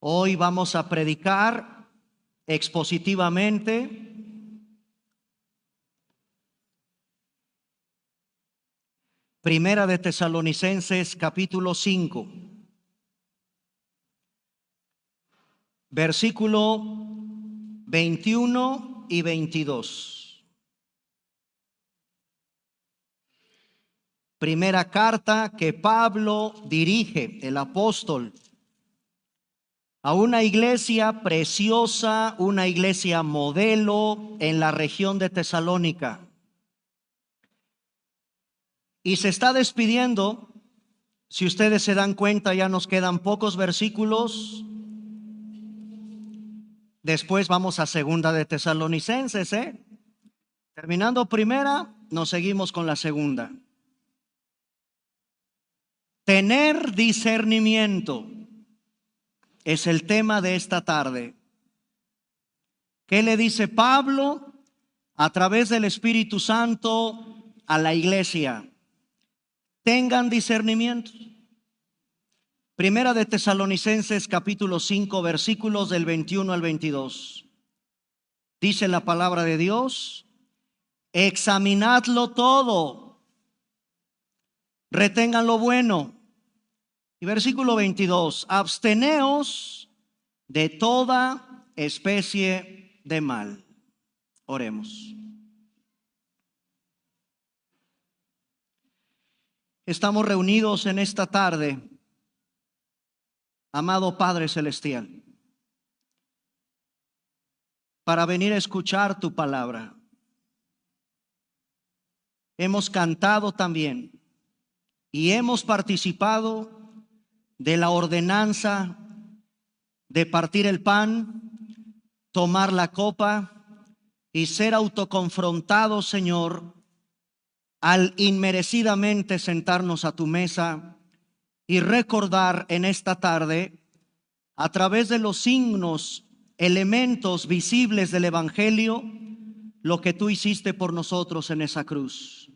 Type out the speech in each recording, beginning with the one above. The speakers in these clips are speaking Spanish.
Hoy vamos a predicar expositivamente Primera de Tesalonicenses capítulo 5, versículo 21 y 22. Primera carta que Pablo dirige, el apóstol, a una iglesia preciosa, una iglesia modelo en la región de Tesalónica. Y se está despidiendo. Si ustedes se dan cuenta, ya nos quedan pocos versículos. Después vamos a segunda de Tesalonicenses, Terminando primera, nos seguimos con la segunda. Tener discernimiento es el tema de esta tarde. ¿Qué le dice Pablo a través del Espíritu Santo a la iglesia? Tengan discernimiento. Primera de Tesalonicenses capítulo 5, versículos del 21 al 22. Dice la palabra de Dios: examinadlo todo, retengan lo bueno. Y versículo 22, absteneos de toda especie de mal. Oremos. Estamos reunidos en esta tarde, amado Padre Celestial, para venir a escuchar tu palabra. Hemos cantado también y hemos participado de la ordenanza de partir el pan, tomar la copa y ser autoconfrontados, Señor, al inmerecidamente sentarnos a tu mesa y recordar en esta tarde, a través de los signos, elementos visibles del Evangelio, lo que tú hiciste por nosotros en esa cruz.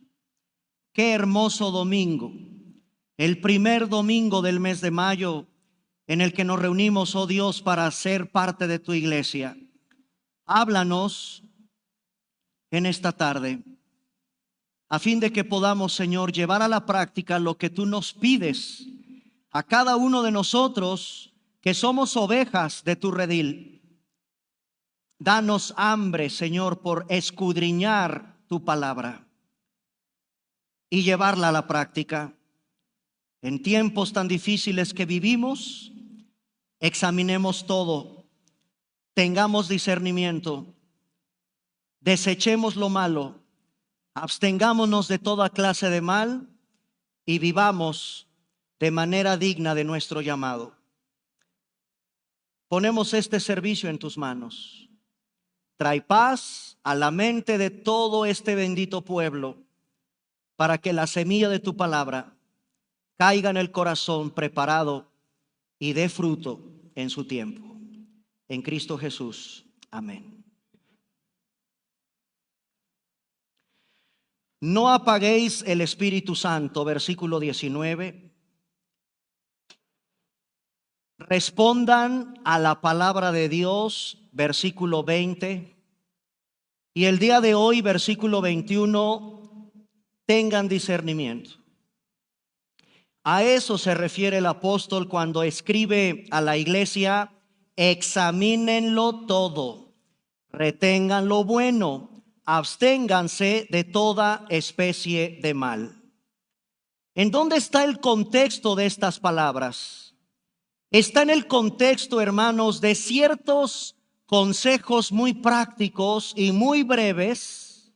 Qué hermoso domingo, el primer domingo del mes de mayo, en el que nos reunimos, oh Dios, para ser parte de tu iglesia. Háblanos en esta tarde, a fin de que podamos, Señor, llevar a la práctica lo que tú nos pides a cada uno de nosotros, que somos ovejas de tu redil. Danos hambre, Señor, por escudriñar tu palabra y llevarla a la práctica. En tiempos tan difíciles que vivimos, examinemos todo, tengamos discernimiento, desechemos lo malo, abstengámonos de toda clase de mal y vivamos de manera digna de nuestro llamado. Ponemos este servicio en tus manos. Trae paz a la mente de todo este bendito pueblo, para que la semilla de tu palabra caiga en el corazón preparado y dé fruto en su tiempo. En Cristo Jesús. Amén. No apaguéis el Espíritu Santo, versículo 19. Respondan a la palabra de Dios, versículo 20. Y el día de hoy, versículo 21, tengan discernimiento. A eso se refiere el apóstol cuando escribe a la iglesia: examínenlo todo, retengan lo bueno, absténganse de toda especie de mal. ¿En dónde está el contexto de estas palabras? Está en el contexto, hermanos, de ciertos consejos muy prácticos y muy breves.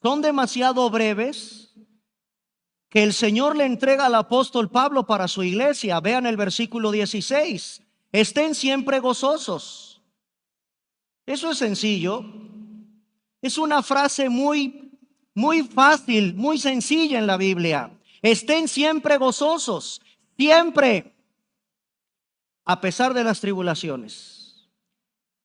Son demasiado breves, que el Señor le entrega al apóstol Pablo para su iglesia. Vean el versículo 16. Estén siempre gozosos. Eso es sencillo. Es una frase muy fácil, muy sencilla en la Biblia. Estén siempre gozosos, siempre, a pesar de las tribulaciones.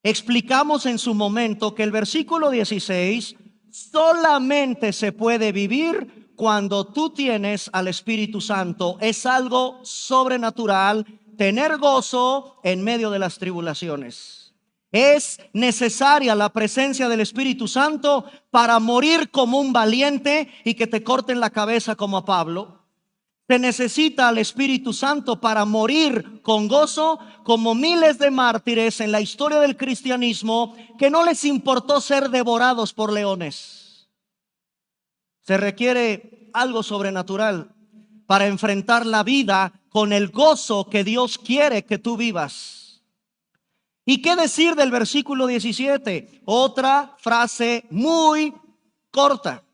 Explicamos en su momento que el versículo 16 solamente se puede vivir cuando tú tienes al Espíritu Santo. Es algo sobrenatural, tener gozo en medio de las tribulaciones. Es necesaria la presencia del Espíritu Santo para morir como un valiente y que te corten la cabeza como a Pablo. Se necesita al Espíritu Santo para morir con gozo, como miles de mártires en la historia del cristianismo que no les importó ser devorados por leones. Se requiere algo sobrenatural para enfrentar la vida con el gozo que Dios quiere que tú vivas. ¿Y qué decir del versículo 17? Otra frase muy corta.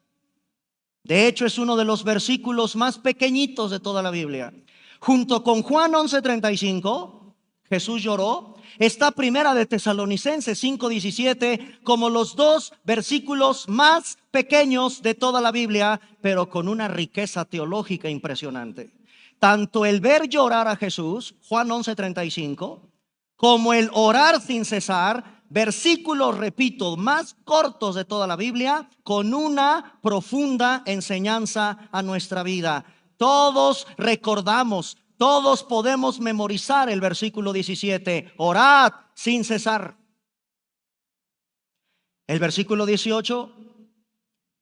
De hecho, es uno de los versículos más pequeñitos de toda la Biblia. Junto con Juan 11:35, Jesús lloró. Está Primera de Tesalonicenses 5:17 como los dos versículos más pequeños de toda la Biblia, pero con una riqueza teológica impresionante. Tanto el ver llorar a Jesús, Juan 11:35, como el orar sin cesar, versículos, repito, más cortos de toda la Biblia, con una profunda enseñanza a nuestra vida. Todos recordamos, todos podemos memorizar el versículo 17, orad sin cesar. El versículo 18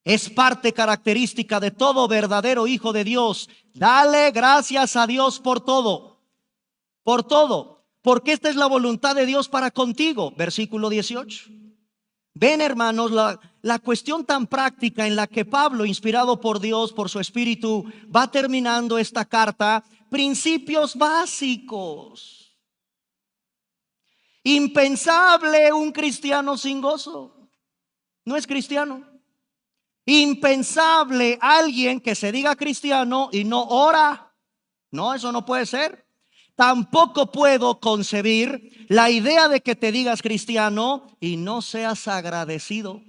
es parte característica de todo verdadero hijo de Dios. Dale gracias a Dios por todo, porque esta es la voluntad de Dios para contigo. Versículo 18. Ven, hermanos, la cuestión tan práctica en la que Pablo, inspirado por Dios, por su Espíritu, va terminando esta carta. Principios básicos. Impensable un cristiano sin gozo. No es cristiano. Impensable alguien que se diga cristiano y no ora. No, eso no puede ser. Tampoco puedo concebir la idea de que te digas cristiano y no seas agradecido.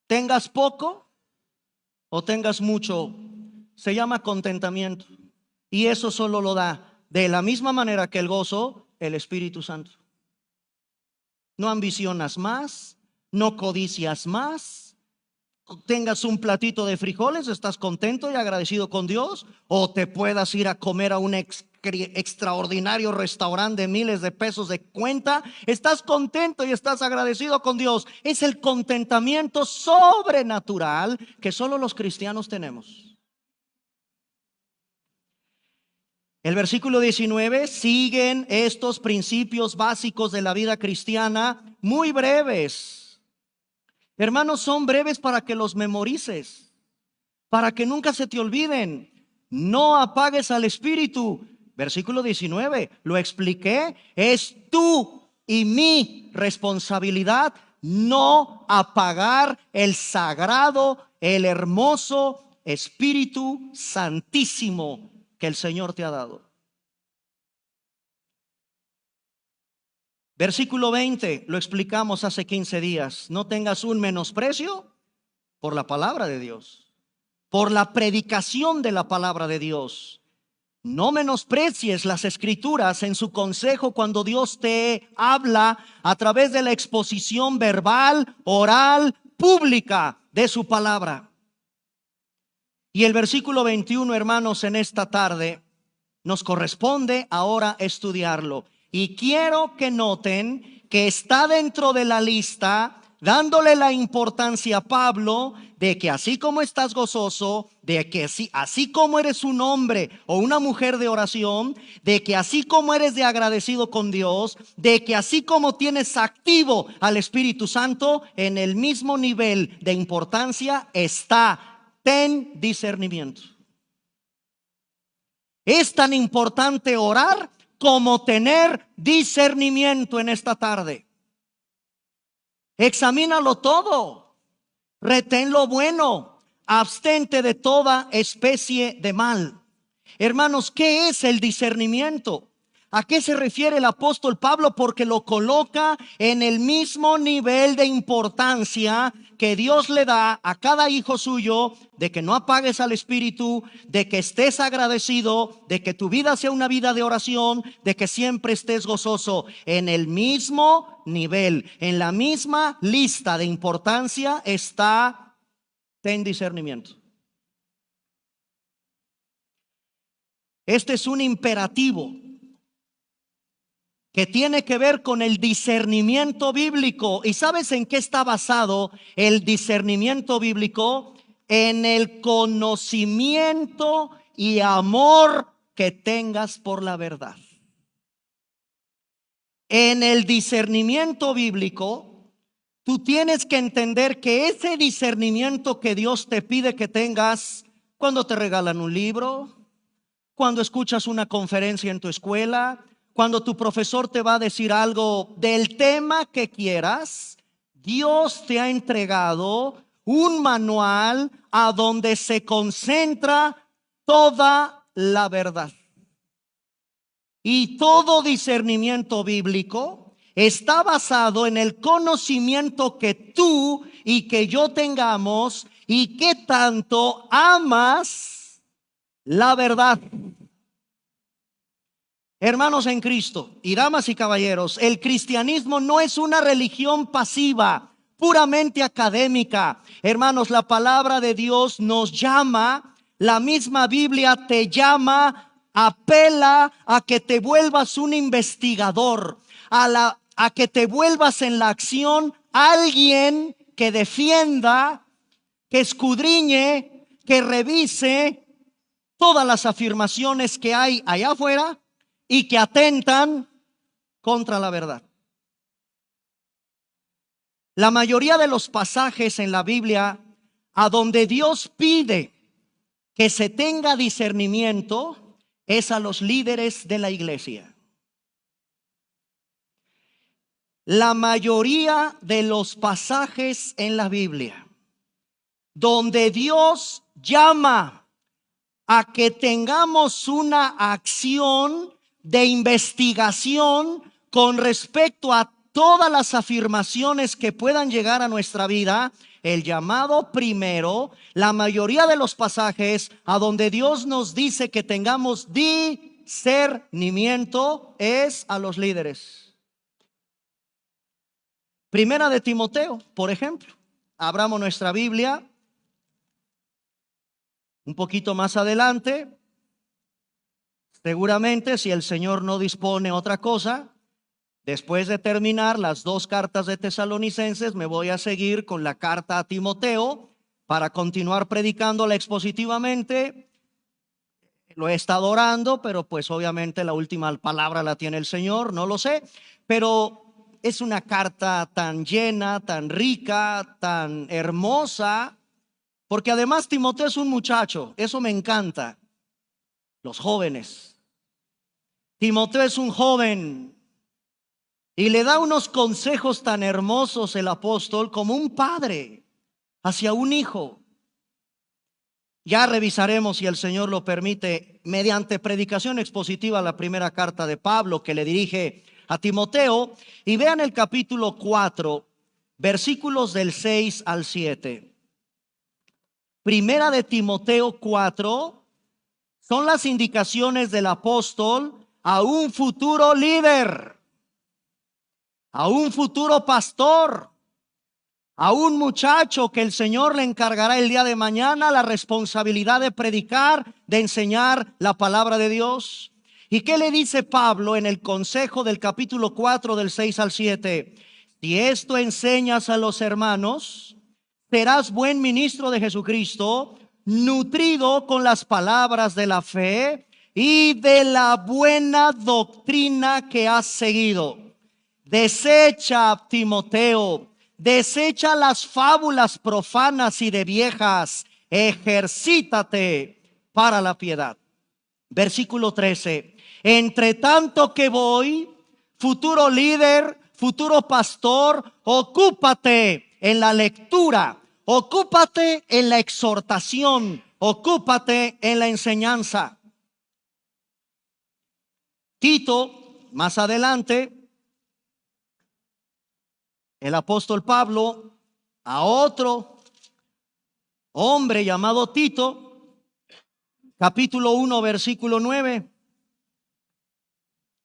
Tengas poco o tengas mucho, se llama contentamiento. Y eso solo lo da, de la misma manera que el gozo, el Espíritu Santo. No ambicionas más, no codicias más. Tengas un platito de frijoles, estás contento y agradecido con Dios, o te puedas ir a comer a un extraordinario restaurante de miles de pesos de cuenta, estás contento y estás agradecido con Dios. Es el contentamiento sobrenatural que solo los cristianos tenemos. El versículo 19 siguen estos principios básicos de la vida cristiana, muy breves. Hermanos, son breves para que los memorices, para que nunca se te olviden. No apagues al Espíritu. Versículo 19, lo expliqué, es tú y mi responsabilidad no apagar el sagrado, el hermoso Espíritu Santísimo que el Señor te ha dado. Versículo 20, lo explicamos hace 15 días. No tengas un menosprecio por la palabra de Dios, por la predicación de la palabra de Dios. No menosprecies las escrituras en su consejo cuando Dios te habla a través de la exposición verbal, oral, pública de su palabra. Y el versículo 21, hermanos, en esta tarde nos corresponde ahora estudiarlo. Y quiero que noten que está dentro de la lista, dándole la importancia a Pablo de que así como estás gozoso, de que así como eres un hombre o una mujer de oración, de que así como eres de agradecido con Dios, de que así como tienes activo al Espíritu Santo, en el mismo nivel de importancia está: ten discernimiento. Es tan importante orar como tener discernimiento en esta tarde. Examínalo todo, retén lo bueno, abstente de toda especie de mal. Hermanos, ¿qué es el discernimiento? ¿A qué se refiere el apóstol Pablo? Porque lo coloca en el mismo nivel de importancia que Dios le da a cada hijo suyo, de que no apagues al Espíritu, de que estés agradecido, de que tu vida sea una vida de oración, de que siempre estés gozoso. En el mismo nivel, en la misma lista de importancia está: ten discernimiento. Este es un imperativo que tiene que ver con el discernimiento bíblico. ¿Y sabes en qué está basado el discernimiento bíblico? En el conocimiento y amor que tengas por la verdad. En el discernimiento bíblico, tú tienes que entender que ese discernimiento que Dios te pide que tengas cuando te regalan un libro, cuando escuchas una conferencia en tu escuela, cuando tu profesor te va a decir algo del tema que quieras, Dios te ha entregado un manual a donde se concentra toda la verdad. Y todo discernimiento bíblico está basado en el conocimiento que tú y que yo tengamos y que tanto amas la verdad. Hermanos en Cristo y damas y caballeros, el cristianismo no es una religión pasiva, puramente académica. Hermanos, la palabra de Dios nos llama, la misma Biblia te llama, apela a que te vuelvas un investigador, a que te vuelvas en la acción alguien que defienda, que escudriñe, que revise todas las afirmaciones que hay allá afuera y que atentan contra la verdad. La mayoría de los pasajes en la Biblia a donde Dios pide que se tenga discernimiento es a los líderes de la iglesia. La mayoría de los pasajes en la Biblia donde Dios llama a que tengamos una acción de investigación con respecto a todas las afirmaciones que puedan llegar a nuestra vida, el llamado primero, la mayoría de los pasajes a donde Dios nos dice que tengamos discernimiento es a los líderes. Primera de Timoteo, por ejemplo. Abramos nuestra Biblia un poquito más adelante. Seguramente, si el Señor no dispone otra cosa, después de terminar las 2 cartas de Tesalonicenses, me voy a seguir con la carta a Timoteo para continuar predicándola expositivamente. Lo he estado orando, pero pues obviamente la última palabra la tiene el Señor, no lo sé. Pero es una carta tan llena, tan rica, tan hermosa, porque además Timoteo es un muchacho, eso me encanta. Los jóvenes. Timoteo es un joven y le da unos consejos tan hermosos el apóstol como un padre hacia un hijo. Ya revisaremos, si el Señor lo permite, mediante predicación expositiva, la primera carta de Pablo que le dirige a Timoteo. Y vean el capítulo 4, versículos del 6 al 7. Primera de Timoteo 4 son las indicaciones del apóstol a un futuro líder, a un futuro pastor, a un muchacho que el Señor le encargará el día de mañana la responsabilidad de predicar, de enseñar la palabra de Dios. ¿Y qué le dice Pablo en el consejo del capítulo 4 del 6 al 7? Si esto enseñas a los hermanos, serás buen ministro de Jesucristo, nutrido con las palabras de la fe y de la buena doctrina que has seguido. Desecha, Timoteo, desecha las fábulas profanas y de viejas, ejercítate para la piedad. Versículo 13. Entre tanto que voy, futuro líder, futuro pastor, ocúpate en la lectura, ocúpate en la exhortación, ocúpate en la enseñanza. Tito, más adelante, el apóstol Pablo a otro hombre llamado Tito, capítulo 1, versículo 9.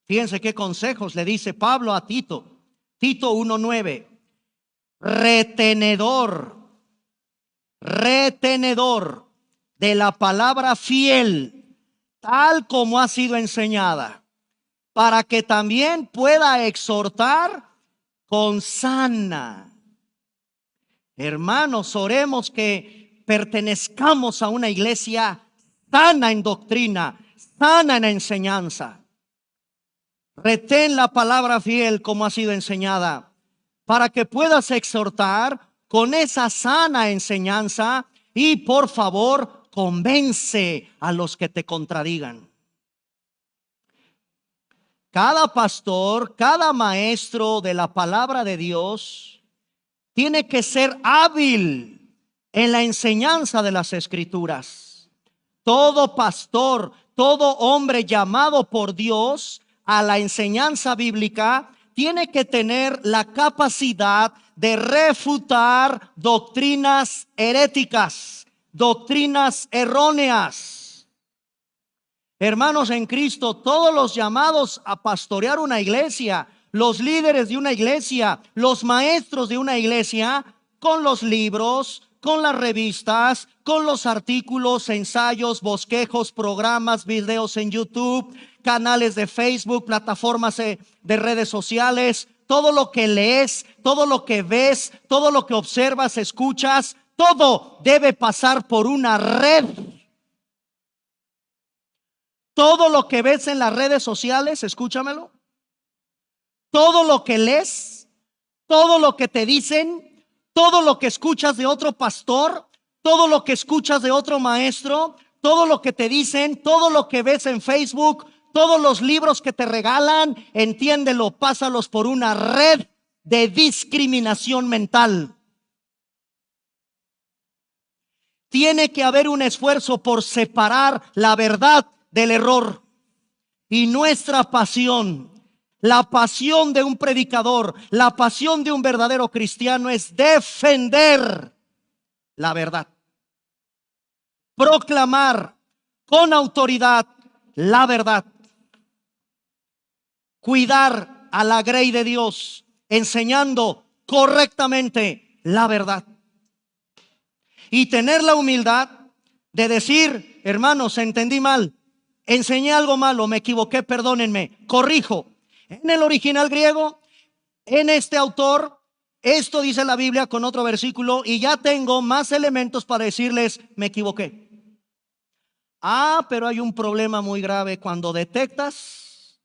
Fíjense qué consejos le dice Pablo a Tito. Tito 1:9. Retenedor de la palabra fiel, tal como ha sido enseñada, para que también pueda exhortar con sana. Hermanos, oremos que pertenezcamos a una iglesia sana en doctrina, sana en enseñanza. Retén la palabra fiel como ha sido enseñada, para que puedas exhortar con esa sana enseñanza y por favor convence a los que te contradigan. Cada pastor, cada maestro de la palabra de Dios tiene que ser hábil en la enseñanza de las Escrituras. Todo pastor, todo hombre llamado por Dios a la enseñanza bíblica tiene que tener la capacidad de refutar doctrinas heréticas, doctrinas erróneas. Hermanos en Cristo, todos los llamados a pastorear una iglesia, los líderes de una iglesia, los maestros de una iglesia, con los libros, con las revistas, con los artículos, ensayos, bosquejos, programas, videos en YouTube, canales de Facebook, plataformas de redes sociales, todo lo que lees, todo lo que ves, todo lo que observas, escuchas, todo debe pasar por una red. Todo lo que ves en las redes sociales, escúchamelo, todo lo que lees, todo lo que te dicen, todo lo que escuchas de otro pastor, todo lo que escuchas de otro maestro, todo lo que te dicen, todo lo que ves en Facebook, todos los libros que te regalan, entiéndelo, pásalos por una red de discriminación mental. Tiene que haber un esfuerzo por separar la verdad del error. Y nuestra pasión, la pasión de un predicador, la pasión de un verdadero cristiano es defender la verdad, proclamar con autoridad la verdad, cuidar a la grey de Dios, enseñando correctamente la verdad y tener la humildad de decir: hermanos, entendí mal, enseñé algo malo, me equivoqué, perdónenme, corrijo. En el original griego, en este autor, esto dice la Biblia con otro versículo, y ya tengo más elementos para decirles: me equivoqué. Pero hay un problema muy grave cuando detectas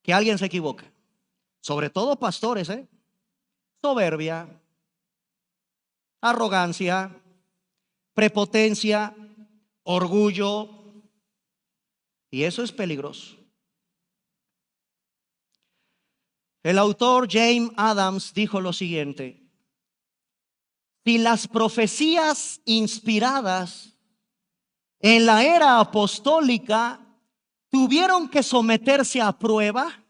que alguien se equivoca, sobre todo pastores, soberbia, arrogancia, prepotencia, orgullo, y eso es peligroso. El autor James Adams dijo lo siguiente: si las profecías inspiradas en la era apostólica tuvieron que someterse a prueba,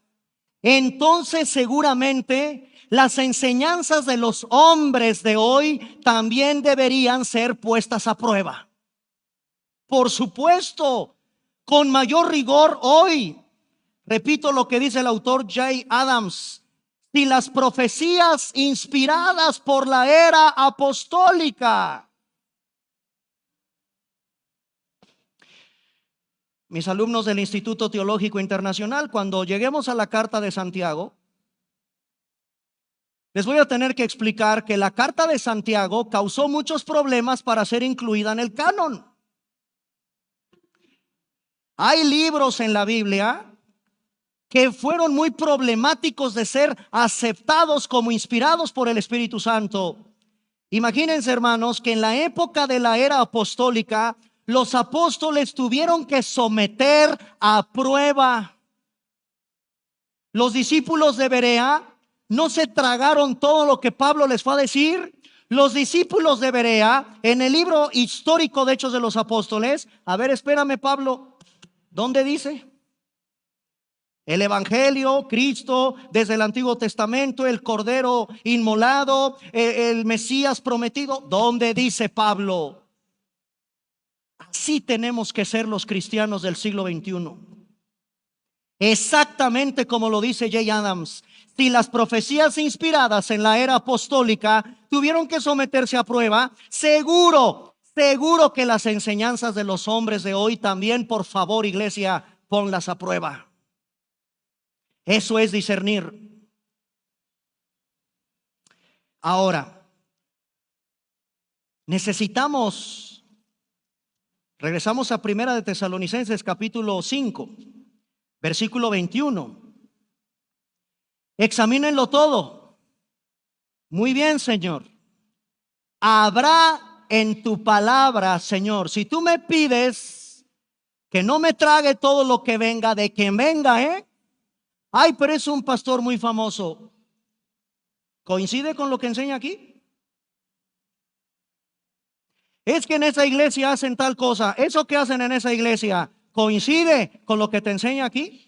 entonces seguramente las enseñanzas de los hombres de hoy también deberían ser puestas a prueba. Por supuesto, con mayor rigor hoy. Repito lo que dice el autor J. Adams: si las profecías inspiradas por la era apostólica. Mis alumnos del Instituto Teológico Internacional, cuando lleguemos a la carta de Santiago, les voy a tener que explicar que la carta de Santiago causó muchos problemas para ser incluida en el canon. Hay libros en la Biblia que fueron muy problemáticos de ser aceptados como inspirados por el Espíritu Santo. Imagínense, hermanos, que en la época de la era apostólica, los apóstoles tuvieron que someter a prueba. Los discípulos de Berea no se tragaron todo lo que Pablo les fue a decir. Los discípulos de Berea, en el libro histórico de Hechos de los Apóstoles, a ver, espérame, Pablo, ¿dónde dice? El Evangelio, Cristo desde el Antiguo Testamento, el Cordero inmolado, el Mesías prometido. ¿Dónde dice Pablo? Así tenemos que ser los cristianos del siglo XXI. Exactamente como lo dice J. Adams. Si las profecías inspiradas en la era apostólica tuvieron que someterse a prueba, seguro seguro que las enseñanzas de los hombres de hoy también, por favor, iglesia, ponlas a prueba. Eso es discernir. Ahora, necesitamos, regresamos a Primera de Tesalonicenses capítulo 5, versículo 21. Examínenlo todo. Muy bien, Señor. Habrá en tu palabra, Señor, si tú me pides que no me trague todo lo que venga, de quien venga, Ay, pero es un pastor muy famoso. ¿Coincide con lo que enseña aquí? Es que en esa iglesia hacen tal cosa. Eso que hacen en esa iglesia, ¿coincide con lo que te enseña aquí?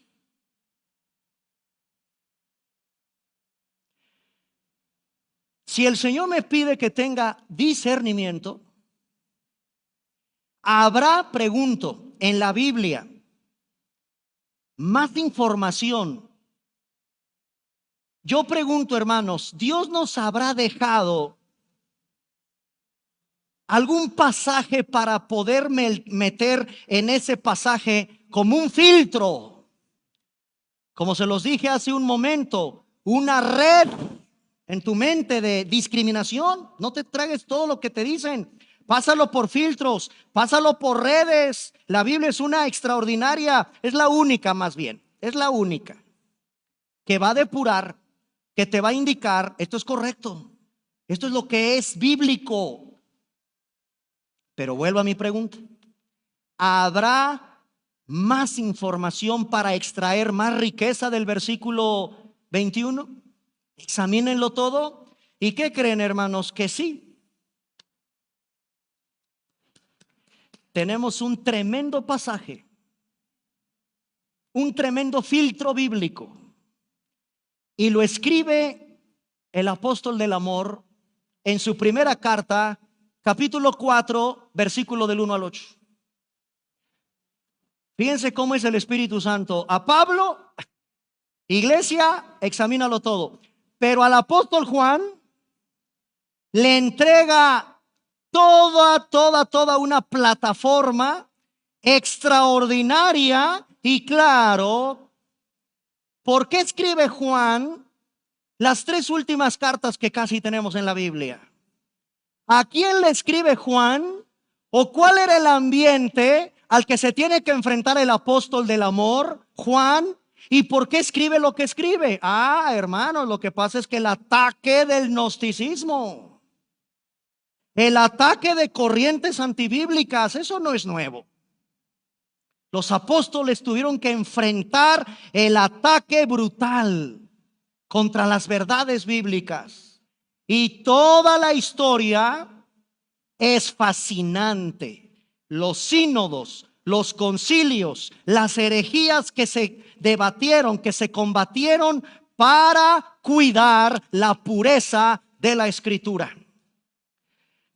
Si el Señor me pide que tenga discernimiento, habrá, pregunto, en la Biblia más información. Yo pregunto, hermanos, ¿Dios nos habrá dejado algún pasaje para poder meter en ese pasaje como un filtro? Como se los dije hace un momento, una red en tu mente de discriminación. No te tragues todo lo que te dicen. Pásalo por filtros, pásalo por redes. La Biblia es una extraordinaria, es la única más bien, es la única que va a depurar, que te va a indicar, esto es correcto, esto es lo que es bíblico. Pero vuelvo a mi pregunta, ¿habrá más información para extraer más riqueza del versículo 21? Examínenlo todo. ¿Y qué creen, hermanos? Que sí. Tenemos un tremendo pasaje, un tremendo filtro bíblico. Y lo escribe el apóstol del amor en su primera carta, capítulo 4, versículo del 1 al 8. Fíjense cómo es el Espíritu Santo. A Pablo, iglesia, examínalo todo. Pero al apóstol Juan le entrega toda una plataforma extraordinaria. Y claro, ¿por qué escribe Juan las tres últimas cartas que casi tenemos en la Biblia? ¿A quién le escribe Juan? ¿O cuál era el ambiente al que se tiene que enfrentar el apóstol del amor, Juan? ¿Y por qué escribe lo que escribe? Hermanos, lo que pasa es que el ataque del gnosticismo, el ataque de corrientes antibíblicas, eso no es nuevo. Los apóstoles tuvieron que enfrentar el ataque brutal contra las verdades bíblicas. Y toda la historia es fascinante. Los sínodos, los concilios, las herejías que se debatieron, que se combatieron para cuidar la pureza de la escritura.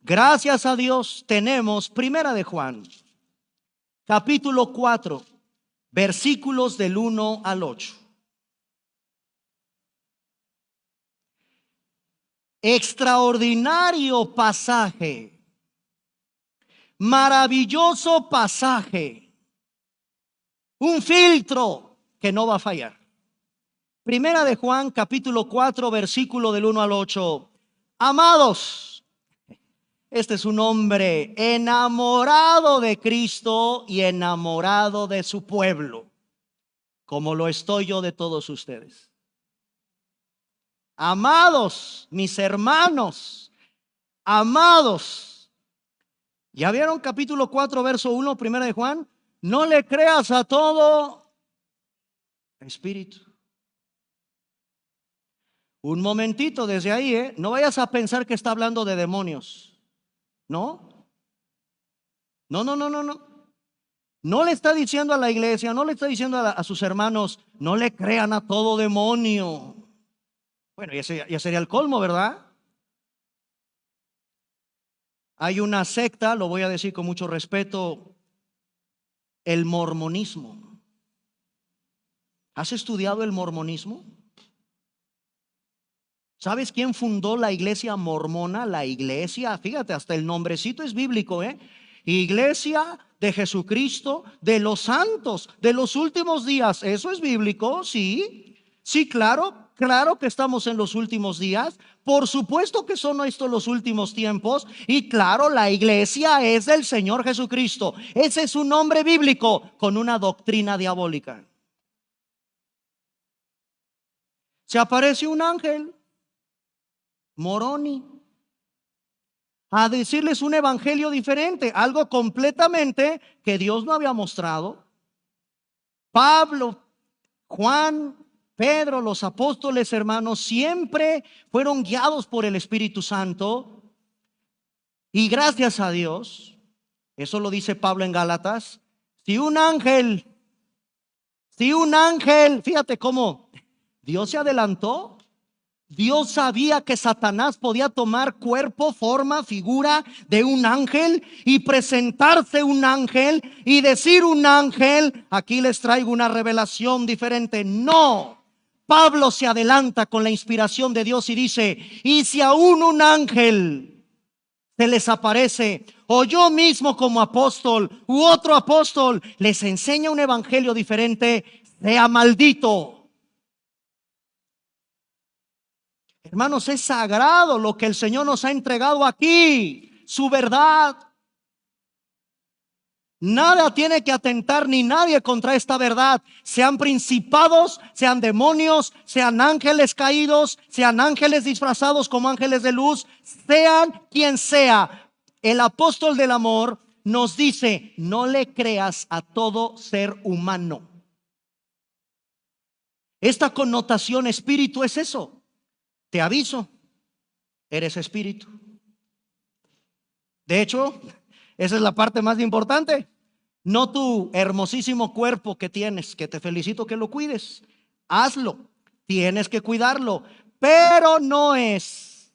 Gracias a Dios tenemos Primera de Juan, capítulo 4, versículos del 1 al 8. Extraordinario pasaje, maravilloso pasaje, un filtro que no va a fallar. Primera de Juan, capítulo 4, versículo del 1 al 8. Amados, este es un hombre enamorado de Cristo y enamorado de su pueblo, como lo estoy yo de todos ustedes. Amados, mis hermanos, amados. ¿Ya vieron capítulo 4, verso 1, Primera de Juan? No le creas a todo espíritu. Un momentito desde ahí, no vayas a pensar que está hablando de demonios. No. No le está diciendo a la iglesia, no le está diciendo a sus hermanos, no le crean a todo demonio. Bueno, ya sería el colmo, ¿verdad? Hay una secta, lo voy a decir con mucho respeto, el mormonismo. ¿Has estudiado el mormonismo? ¿Sabes quién fundó la iglesia mormona? La iglesia, fíjate, hasta el nombrecito es bíblico, ¿eh? Iglesia de Jesucristo, de los santos, de los últimos días. ¿Eso es bíblico? Sí. Sí, claro, claro que estamos en los últimos días. Por supuesto que son estos los últimos tiempos. Y claro, la iglesia es del Señor Jesucristo. Ese es un nombre bíblico con una doctrina diabólica. Se aparece un ángel, Moroni, a decirles un evangelio diferente, algo completamente que Dios no había mostrado. Pablo, Juan, Pedro, los apóstoles, hermanos, siempre fueron guiados por el Espíritu Santo. Y gracias a Dios, eso lo dice Pablo en Gálatas, si un ángel, fíjate cómo Dios se adelantó. Dios sabía que Satanás podía tomar cuerpo, forma, figura de un ángel y presentarse un ángel y decir un ángel, aquí les traigo una revelación diferente. No, Pablo se adelanta con la inspiración de Dios y dice, y si aún un ángel se les aparece, o yo mismo como apóstol u otro apóstol les enseña un evangelio diferente, sea maldito. Hermanos, es sagrado lo que el Señor nos ha entregado aquí, su verdad. Nada tiene que atentar ni nadie contra esta verdad, sean principados, sean demonios, sean ángeles caídos, sean ángeles disfrazados como ángeles de luz, sean quien sea. El apóstol del amor nos dice, no le creas a todo ser humano. Esta connotación espíritu es eso. Te aviso, eres espíritu. De hecho, esa es la parte más importante. No tu hermosísimo cuerpo que tienes, que te felicito que lo cuides. Hazlo, tienes que cuidarlo, pero no es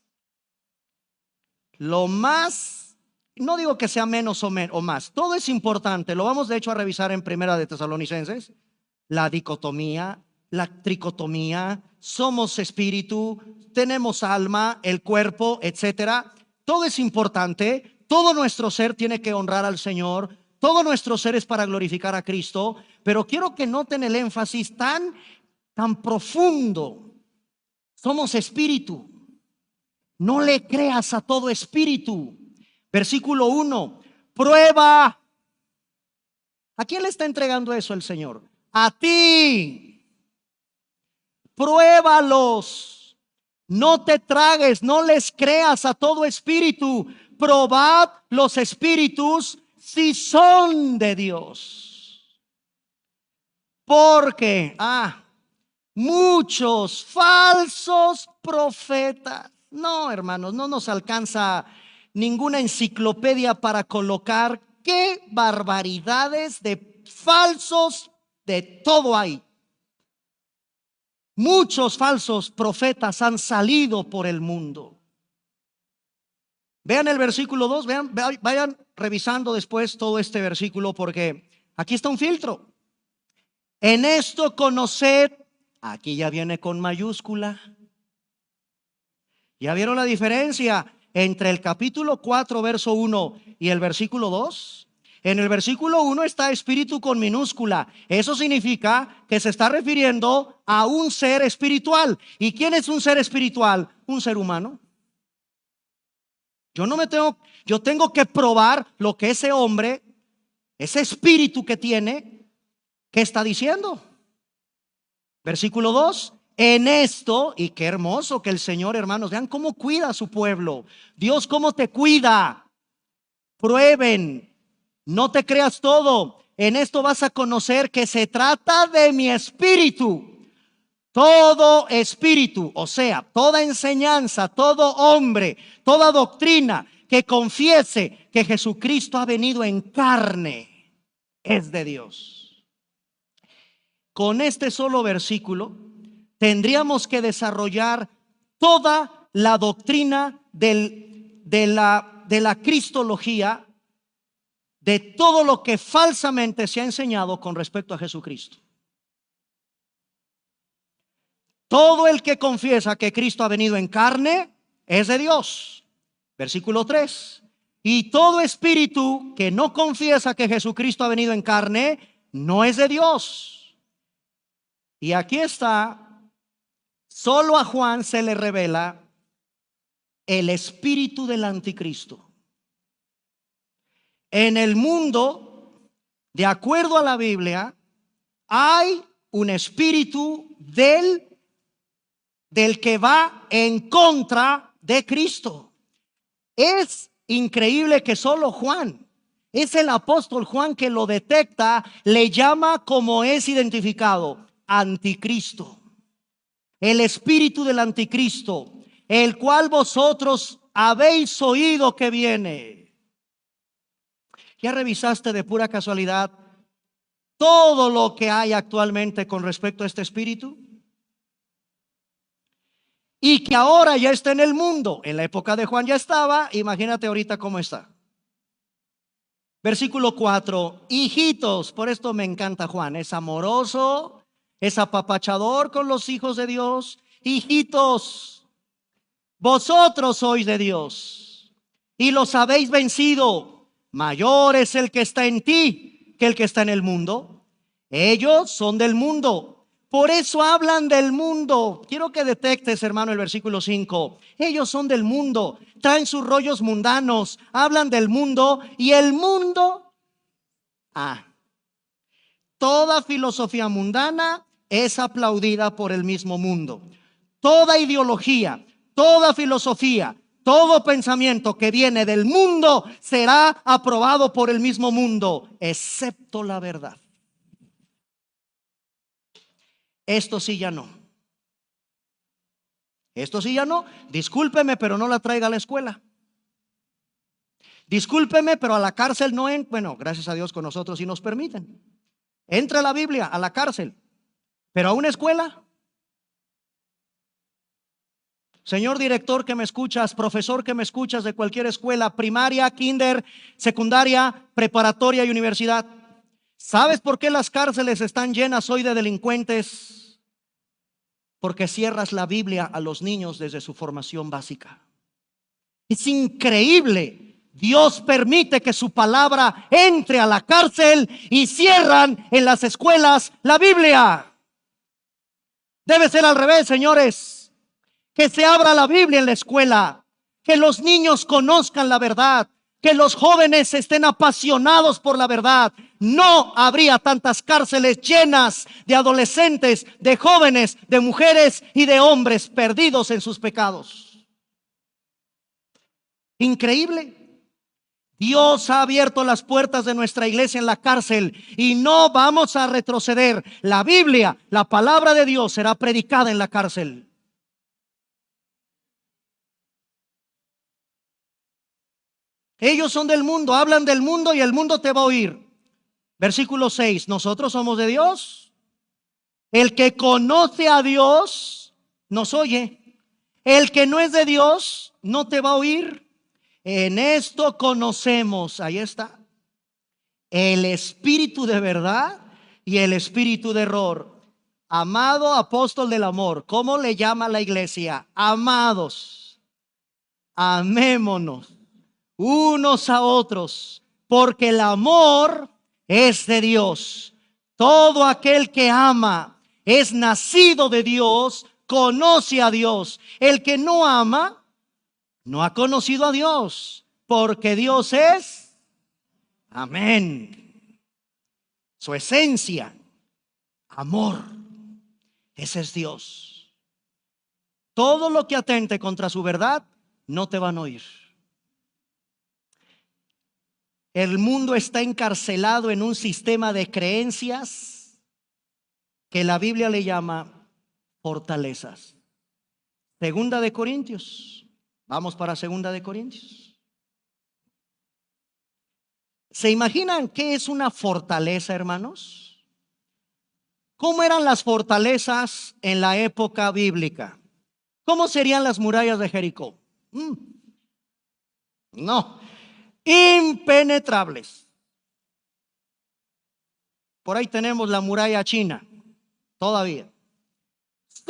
lo más, no digo que sea menos o más. Todo es importante. Lo vamos de hecho a revisar en Primera de Tesalonicenses. La dicotomía, la tricotomía, somos espíritu, tenemos alma, el cuerpo, etcétera. Todo es importante, todo nuestro ser tiene que honrar al Señor, todo nuestro ser es para glorificar a Cristo, pero quiero que noten el énfasis tan profundo. Somos espíritu. No le creas a todo espíritu. Versículo 1, prueba. ¿A quién le está entregando eso el Señor? A ti. Pruébalos, no te tragues, no les creas a todo espíritu. Probad los espíritus si son de Dios. Porque muchos falsos profetas. No, hermanos, no nos alcanza ninguna enciclopedia para colocar qué barbaridades de falsos de todo hay. Muchos falsos profetas han salido por el mundo. Vean el versículo 2, vayan revisando después todo este versículo porque aquí está un filtro. En esto conoced, aquí ya viene con mayúscula. ¿Ya vieron la diferencia entre el capítulo 4, verso 1 y el versículo 2? En el versículo 1 está espíritu con minúscula. Eso significa que se está refiriendo a un ser espiritual. ¿Y quién es un ser espiritual? Un ser humano. Yo tengo que probar lo que ese hombre, ese espíritu que tiene, ¿qué está diciendo? Versículo 2. En esto, y qué hermoso que el Señor, hermanos, vean cómo cuida a su pueblo. Dios cómo te cuida. Prueben. No te creas todo. En esto vas a conocer que se trata de mi espíritu. Todo espíritu, o sea, toda enseñanza, todo hombre, toda doctrina que confiese que Jesucristo ha venido en carne, es de Dios. Con este solo versículo tendríamos que desarrollar toda la doctrina de la cristología, de todo lo que falsamente se ha enseñado con respecto a Jesucristo. todo el que confiesa que Cristo ha venido en carne es de Dios. Versículo 3. Y todo espíritu que no confiesa que Jesucristo ha venido en carne no es de Dios. Y aquí está, solo a Juan se le revela el espíritu del anticristo. En el mundo, de acuerdo a la Biblia, hay un espíritu del que va en contra de Cristo. Es increíble que solo Juan, es el apóstol Juan que lo detecta, le llama como es identificado, anticristo. El espíritu del anticristo, el cual vosotros habéis oído que viene. ¿Ya revisaste de pura casualidad todo lo que hay actualmente con respecto a este espíritu? Y que ahora ya está en el mundo. En la época de Juan ya estaba, imagínate ahorita cómo está. Versículo 4, hijitos, por esto me encanta Juan, es amoroso, es apapachador con los hijos de Dios. Hijitos, vosotros sois de Dios y los habéis vencido. Mayor es el que está en ti que el que está en el mundo. Ellos son del mundo. Por eso hablan del mundo. Quiero que detectes, hermano, el versículo 5. Ellos son del mundo, traen sus rollos mundanos, hablan del mundo y el mundo, toda filosofía mundana es aplaudida por el mismo mundo. Toda ideología, toda filosofía, todo pensamiento que viene del mundo será aprobado por el mismo mundo, excepto la verdad. Esto sí ya no. Esto sí ya no. Discúlpeme, pero no la traiga a la escuela. Discúlpeme, pero a la cárcel no entra. Bueno, gracias a Dios con nosotros sí nos permiten. Entra la Biblia a la cárcel, pero a una escuela. Señor director que me escuchas, profesor que me escuchas de cualquier escuela, primaria, kinder, secundaria, preparatoria y universidad. ¿Sabes por qué las cárceles están llenas hoy de delincuentes? Porque cierras la Biblia a los niños desde su formación básica. Es increíble. Dios permite que su palabra entre a la cárcel y cierran en las escuelas la Biblia. Debe ser al revés, señores. Que se abra la Biblia en la escuela. Que los niños conozcan la verdad. Que los jóvenes estén apasionados por la verdad. No habría tantas cárceles llenas de adolescentes, de jóvenes, de mujeres y de hombres perdidos en sus pecados. Increíble. Dios ha abierto las puertas de nuestra iglesia en la cárcel y no vamos a retroceder. La Biblia, la palabra de Dios será predicada en la cárcel. Ellos son del mundo, hablan del mundo y el mundo te va a oír. Versículo 6, nosotros somos de Dios. El que conoce a Dios nos oye. El que no es de Dios no te va a oír. En esto conocemos, ahí está, el espíritu de verdad y el espíritu de error. Amado apóstol del amor, ¿cómo le llama la iglesia? Amados, amémonos unos a otros, porque el amor es de Dios. Todo aquel que ama es nacido de Dios, conoce a Dios. El que no ama no ha conocido a Dios, porque Dios es, amén, su esencia, amor. Ese es Dios. Todo lo que atente contra su verdad no te van a oír. El mundo está encarcelado en un sistema de creencias que la Biblia le llama fortalezas. Segunda de Corintios. Vamos para Segunda de Corintios. ¿Se imaginan qué es una fortaleza, hermanos? ¿Cómo eran las fortalezas en la época bíblica? ¿Cómo serían las murallas de Jericó? No, impenetrables. Por ahí tenemos la muralla china, todavía.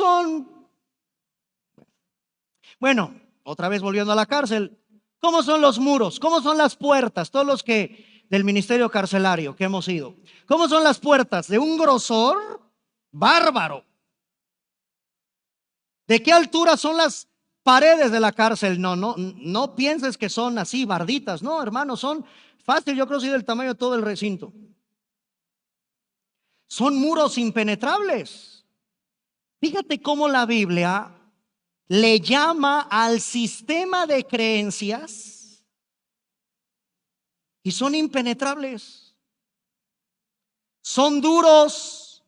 son? Bueno, otra vez volviendo a la cárcel, ¿cómo son los muros? ¿Cómo son las puertas? Todos los que del ministerio carcelario que hemos ido, ¿cómo son las puertas? De un grosor bárbaro. ¿De qué altura son las paredes de la cárcel? No pienses que son así barditas. No, hermano, son fácil, yo creo que sí del tamaño de todo el recinto. Son muros impenetrables. Fíjate cómo la Biblia le llama al sistema de creencias y son impenetrables. Son duros.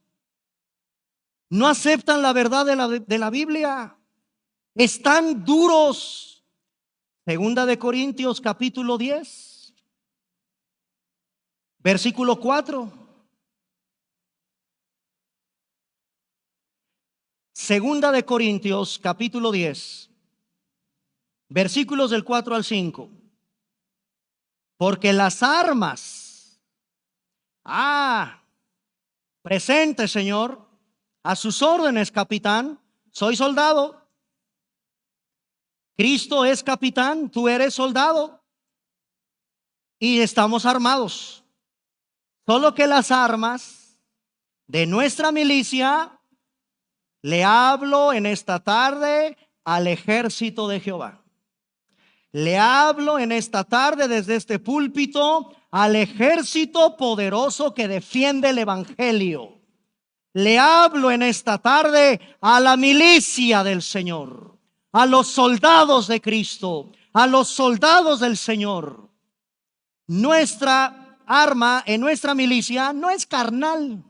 No aceptan la verdad de la Biblia. Están duros. Segunda de Corintios capítulo 10, versículo 4. Segunda de Corintios capítulo 10, versículos del 4 al 5. Porque las armas, presente, Señor, a sus órdenes, capitán. Soy soldado. Cristo es capitán, tú eres soldado. Y estamos armados. Solo que las armas de nuestra milicia, le hablo en esta tarde al ejército de Jehová. Le hablo en esta tarde desde este púlpito al ejército poderoso que defiende el evangelio. Le hablo en esta tarde a la milicia del Señor, a los soldados de Cristo, a los soldados del Señor. Nuestra arma en nuestra milicia no es carnal.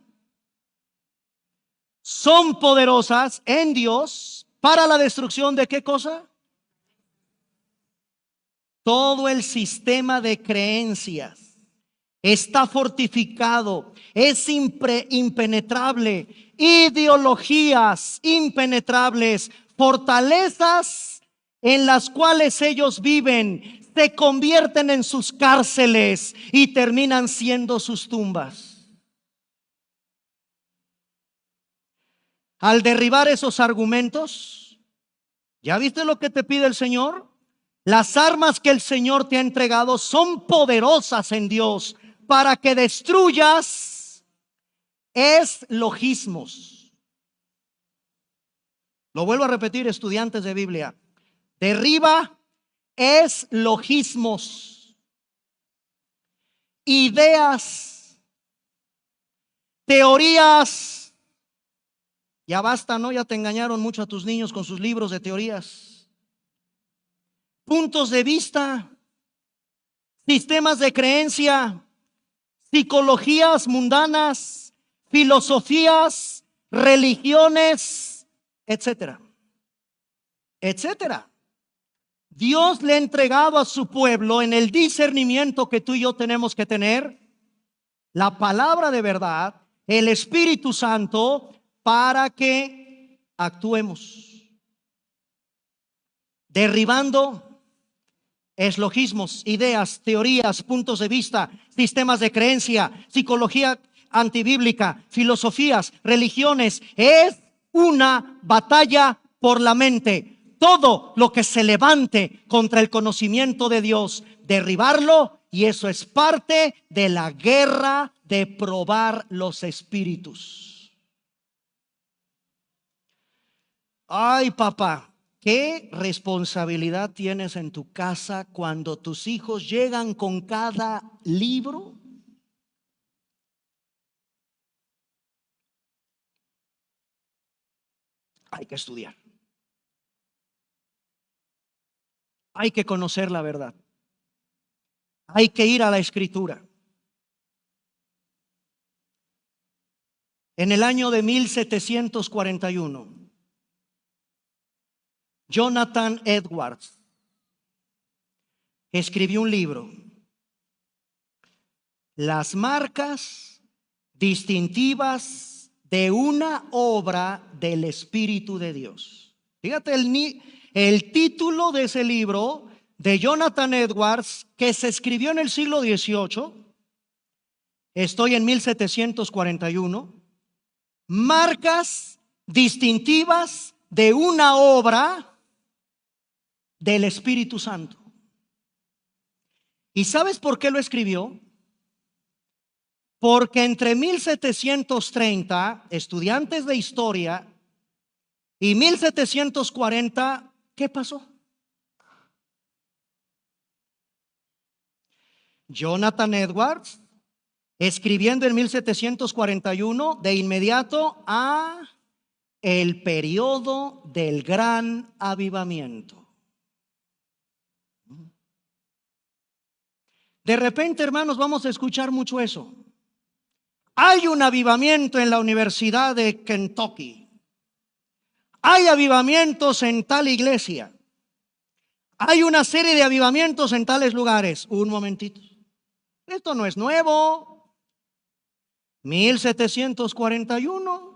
Son poderosas en Dios para la destrucción de ¿qué cosa? Todo el sistema de creencias está fortificado, es impenetrable, ideologías impenetrables, fortalezas en las cuales ellos viven, se convierten en sus cárceles y terminan siendo sus tumbas. Al derribar esos argumentos, ¿ya viste lo que te pide el Señor? Las armas que el Señor te ha entregado son poderosas en Dios para que destruyas eslogismos. Lo vuelvo a repetir, estudiantes de Biblia. Derriba eslogismos, ideas, teorías. Ya basta, ¿no? Ya te engañaron mucho a tus niños con sus libros de teorías. Puntos de vista, sistemas de creencia, psicologías mundanas, filosofías, religiones, etcétera, etcétera. Dios le ha entregado a su pueblo en el discernimiento que tú y yo tenemos que tener, la palabra de verdad, el Espíritu Santo, para que actuemos, derribando eslogismos, ideas, teorías, puntos de vista, sistemas de creencia, psicología antibíblica, filosofías, religiones. Es una batalla por la mente. Todo lo que se levante contra el conocimiento de Dios, derribarlo, y eso es parte de la guerra de probar los espíritus. Ay, papá, ¿qué responsabilidad tienes en tu casa cuando tus hijos llegan con cada libro? Hay que estudiar. Hay que conocer la verdad. Hay que ir a la Escritura. En el año de 1741, Jonathan Edwards escribió un libro, Las marcas distintivas de una obra del Espíritu de Dios. Fíjate el título de ese libro de Jonathan Edwards, que se escribió en el siglo XVIII. Estoy en 1741. Marcas distintivas de una obra del Espíritu Santo. ¿Y sabes por qué lo escribió? Porque entre 1730, estudiantes de historia, y 1740, ¿qué pasó? Jonathan Edwards, escribiendo en 1741, de inmediato a el periodo del gran avivamiento. De repente, hermanos, vamos a escuchar mucho eso. Hay un avivamiento en la Universidad de Kentucky. Hay avivamientos en tal iglesia. Hay una serie de avivamientos en tales lugares. Un momentito. Esto no es nuevo. 1741.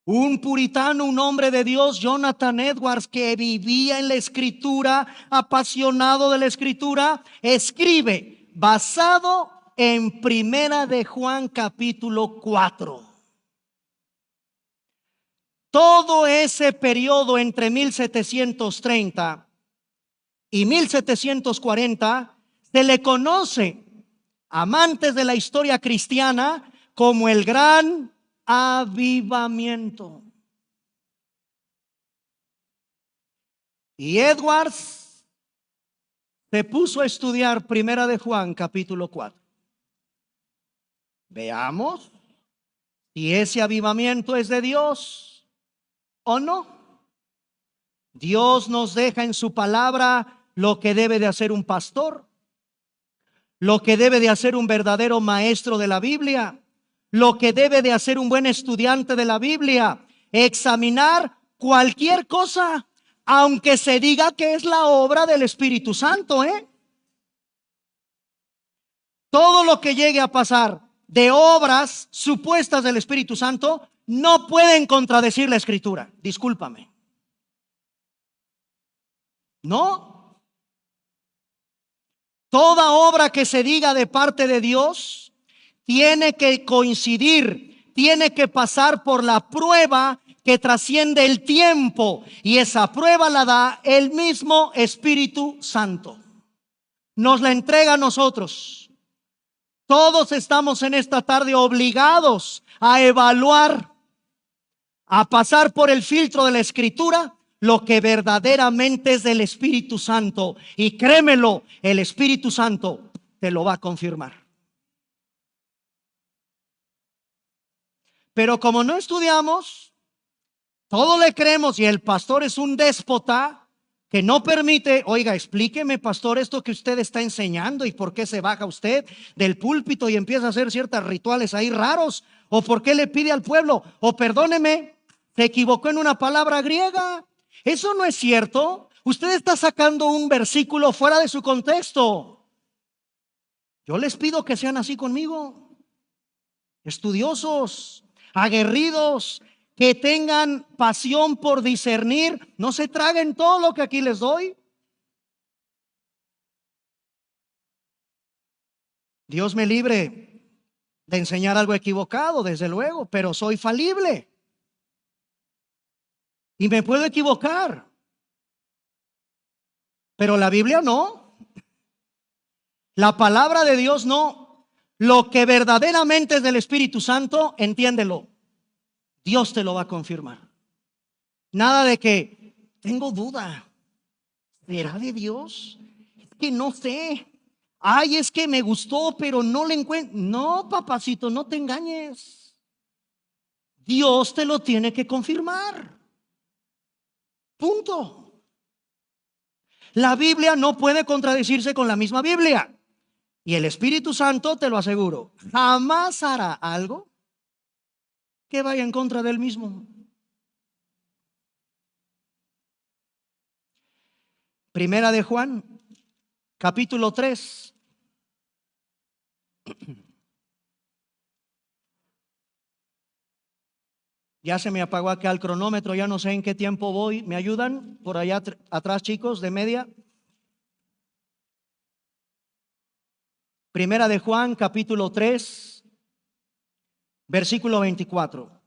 Un puritano, un hombre de Dios, Jonathan Edwards, que vivía en la escritura, apasionado de la escritura, escribe basado en Primera de Juan capítulo 4. Todo ese periodo entre 1730 y 1740 se le conoce, amantes de la historia cristiana, como el gran avivamiento. Y Edwards se puso a estudiar Primera de Juan capítulo 4. Veamos si ese avivamiento es de Dios o no. Dios nos deja en su palabra lo que debe de hacer un pastor, lo que debe de hacer un verdadero maestro de la Biblia, lo que debe de hacer un buen estudiante de la Biblia: examinar cualquier cosa, aunque se diga que es la obra del Espíritu Santo, Todo lo que llegue a pasar de obras supuestas del Espíritu Santo no pueden contradecir la Escritura. Discúlpame. No. Toda obra que se diga de parte de Dios tiene que coincidir, tiene que pasar por la prueba que trasciende el tiempo, y esa prueba la da el mismo Espíritu Santo. Nos la entrega a nosotros. Todos estamos en esta tarde obligados a evaluar, a pasar por el filtro de la Escritura, lo que verdaderamente es del Espíritu Santo. Y créemelo, el Espíritu Santo te lo va a confirmar. Pero como no estudiamos, todo le creemos, y el pastor es un déspota que no permite. Oiga, explíqueme, pastor, esto que usted está enseñando, y por qué se baja usted del púlpito y empieza a hacer ciertos rituales ahí raros, o por qué le pide al pueblo, o perdóneme, se equivocó en una palabra griega. Eso no es cierto. Usted está sacando un versículo fuera de su contexto. Yo les pido que sean así conmigo, estudiosos, aguerridos, que tengan pasión por discernir. No se traguen todo lo que aquí les doy. Dios me libre de enseñar algo equivocado, desde luego, pero soy falible y me puedo equivocar. Pero la Biblia no. La palabra de Dios no. Lo que verdaderamente es del Espíritu Santo, entiéndelo, Dios te lo va a confirmar. Nada de que tengo duda. ¿Será de Dios? Es que no sé. Ay, es que me gustó, pero no le encuentro. No, papacito, no te engañes. Dios te lo tiene que confirmar. Punto. La Biblia no puede contradecirse con la misma Biblia. Y el Espíritu Santo, te lo aseguro, jamás hará algo que vaya en contra del mismo. Primera de Juan, capítulo 3. Ya se me apagó acá el cronómetro, ya no sé en qué tiempo voy. ¿Me ayudan por allá atrás, chicos, de media? Primera de Juan, capítulo 3, versículo 24.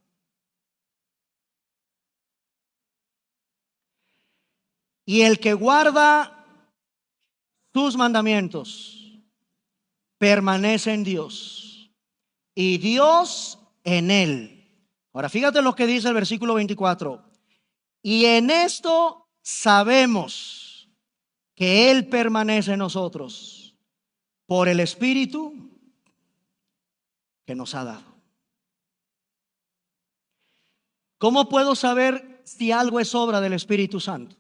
Y el que guarda tus mandamientos permanece en Dios y Dios en él. Ahora fíjate lo que dice el versículo 24. Y en esto sabemos que Él permanece en nosotros por el Espíritu que nos ha dado. ¿Cómo puedo saber si algo es obra del Espíritu Santo?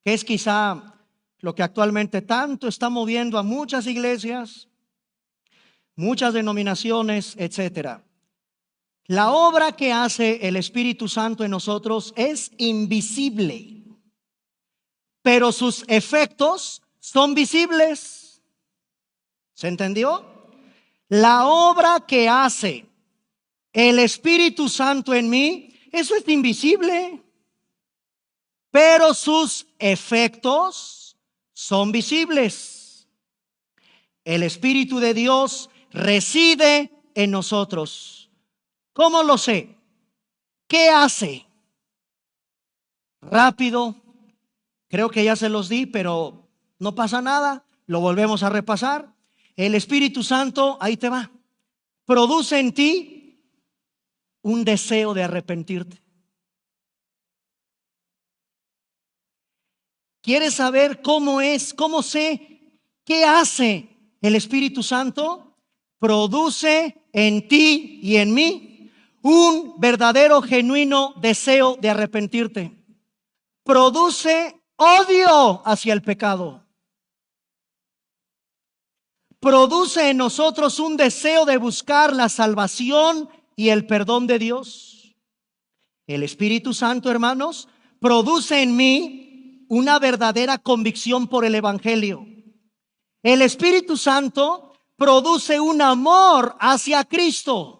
Que es quizá lo que actualmente tanto está moviendo a muchas iglesias, muchas denominaciones, etcétera. La obra que hace el Espíritu Santo en nosotros es invisible, pero sus efectos son visibles. ¿Se entendió? La obra que hace el Espíritu Santo en mí, eso es invisible, pero sus efectos son visibles. El Espíritu de Dios reside en nosotros. ¿Cómo lo sé? ¿Qué hace? Rápido, creo que ya se los di, pero no pasa nada, lo volvemos a repasar. El Espíritu Santo, ahí te va, produce en ti un deseo de arrepentirte. ¿Quieres saber cómo es, cómo sé, qué hace el Espíritu Santo? Produce en ti y en mí un verdadero, genuino deseo de arrepentirte. Produce odio hacia el pecado. Produce en nosotros un deseo de buscar la salvación y el perdón de Dios. El Espíritu Santo, hermanos, produce en mí una verdadera convicción por el Evangelio. El Espíritu Santo produce un amor hacia Cristo.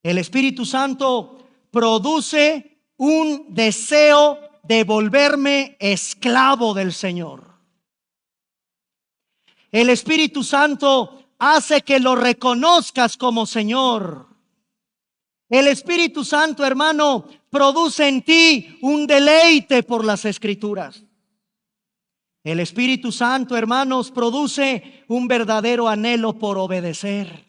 El Espíritu Santo produce un deseo de volverme esclavo del Señor. El Espíritu Santo hace que lo reconozcas como Señor. El Espíritu Santo, hermano, produce en ti un deleite por las Escrituras. El Espíritu Santo, hermanos, produce un verdadero anhelo por obedecer.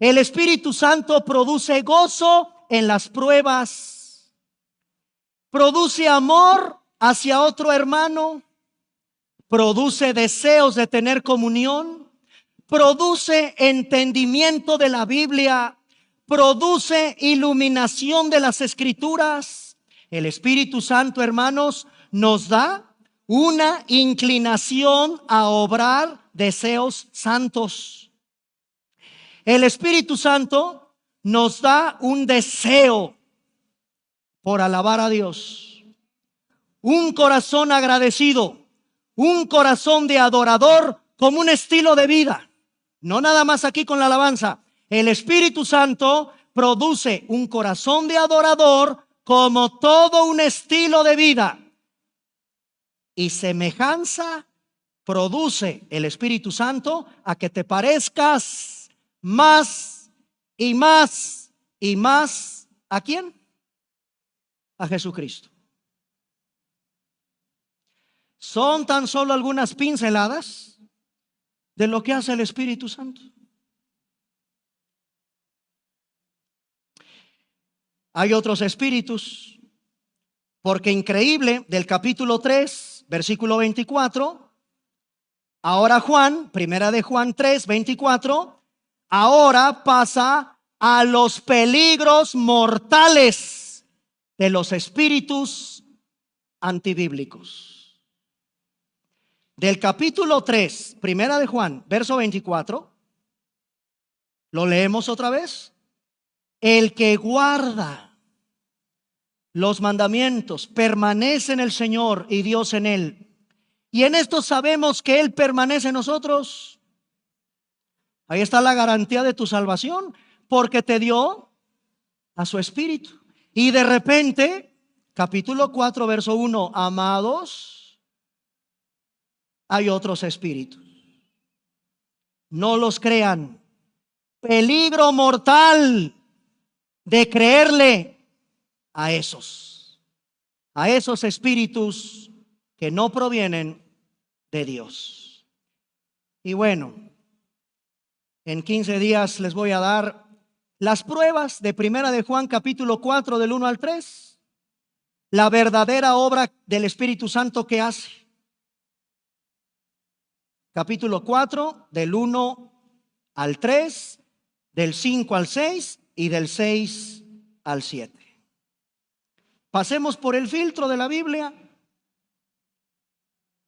El Espíritu Santo produce gozo en las pruebas. Produce amor hacia otro hermano. Produce deseos de tener comunión. Produce entendimiento de la Biblia. Produce iluminación de las Escrituras. El Espíritu Santo, hermanos, nos da una inclinación a obrar deseos santos. El Espíritu Santo nos da un deseo por alabar a Dios, un corazón agradecido, un corazón de adorador como un estilo de vida. No nada más aquí con la alabanza. El Espíritu Santo produce un corazón de adorador como todo un estilo de vida. Y semejanza produce el Espíritu Santo a que te parezcas más y más y más. ¿A quién? A Jesucristo. Son tan solo algunas pinceladas de lo que hace el Espíritu Santo. Hay otros espíritus, porque increíble, del capítulo 3, versículo 24, ahora Juan, primera de Juan 3, 24, ahora pasa a los peligros mortales de los espíritus antibíblicos. Del capítulo 3, primera de Juan, verso 24, lo leemos otra vez. El que guarda los mandamientos permanece en el Señor y Dios en él. Y en esto sabemos que Él permanece en nosotros. Ahí está la garantía de tu salvación, porque te dio a su Espíritu. Y de repente, capítulo 4, verso 1, amados, hay otros espíritus. No los crean. Peligro mortal de creerle a esos. a esos espíritus que no provienen de Dios. Y bueno, en 15 días les voy a dar las pruebas de Primera de Juan capítulo 4 del 1 al 3. La verdadera obra del Espíritu Santo que hace. Capítulo 4 del 1 al 3, del 5 al 6 y del 6 al 7. Pasemos por el filtro de la Biblia.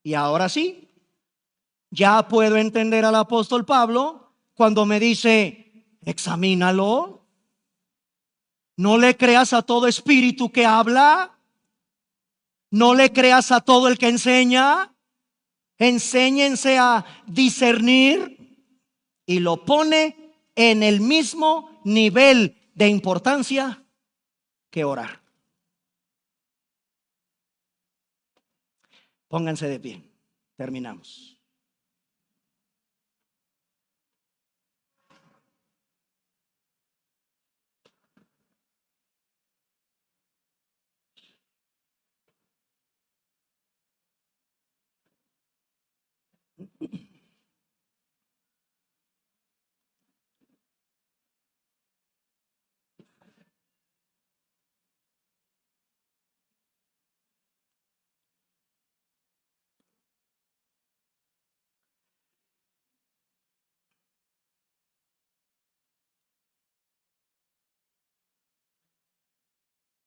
Y ahora sí, ya puedo entender al apóstol Pablo cuando me dice: examínalo. No le creas a todo espíritu que habla. No le creas a todo el que enseña. Enséñense a discernir. Y lo pone en el mismo nivel de importancia que orar. Pónganse de pie. Terminamos.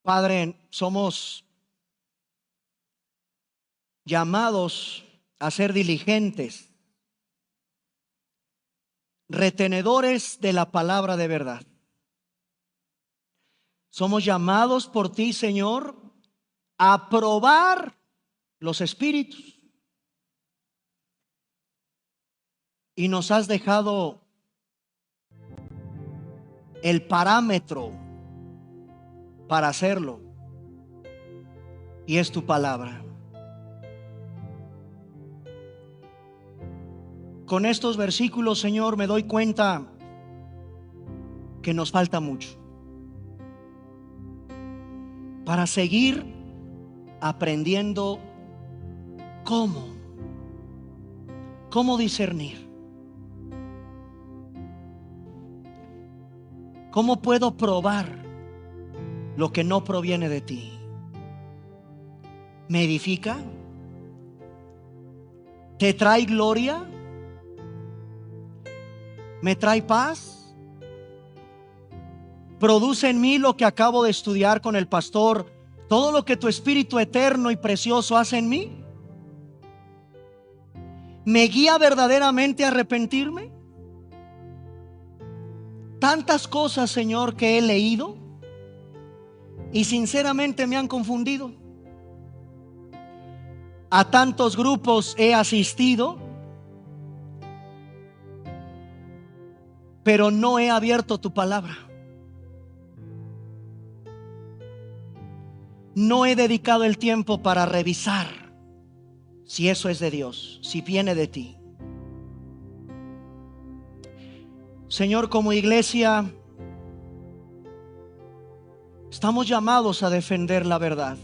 Padre, somos llamados a ser diligentes, retenedores de la palabra de verdad. Somos llamados por ti, Señor, a probar los espíritus. Y nos has dejado el parámetro para hacerlo. Y es tu palabra. Con estos versículos, Señor, me doy cuenta que nos falta mucho para seguir aprendiendo cómo discernir. ¿Cómo puedo probar lo que no proviene de ti? ¿Me edifica? ¿Te trae gloria? ¿Me trae paz? ¿Produce en mí lo que acabo de estudiar con el pastor? ¿Todo lo que tu Espíritu eterno y precioso hace en mí? ¿Me guía verdaderamente a arrepentirme? Tantas cosas, Señor, que he leído y sinceramente me han confundido. A tantos grupos he asistido, pero no he abierto tu palabra. No he dedicado el tiempo para revisar si eso es de Dios, si viene de ti. Señor, como iglesia estamos llamados a defender la verdad,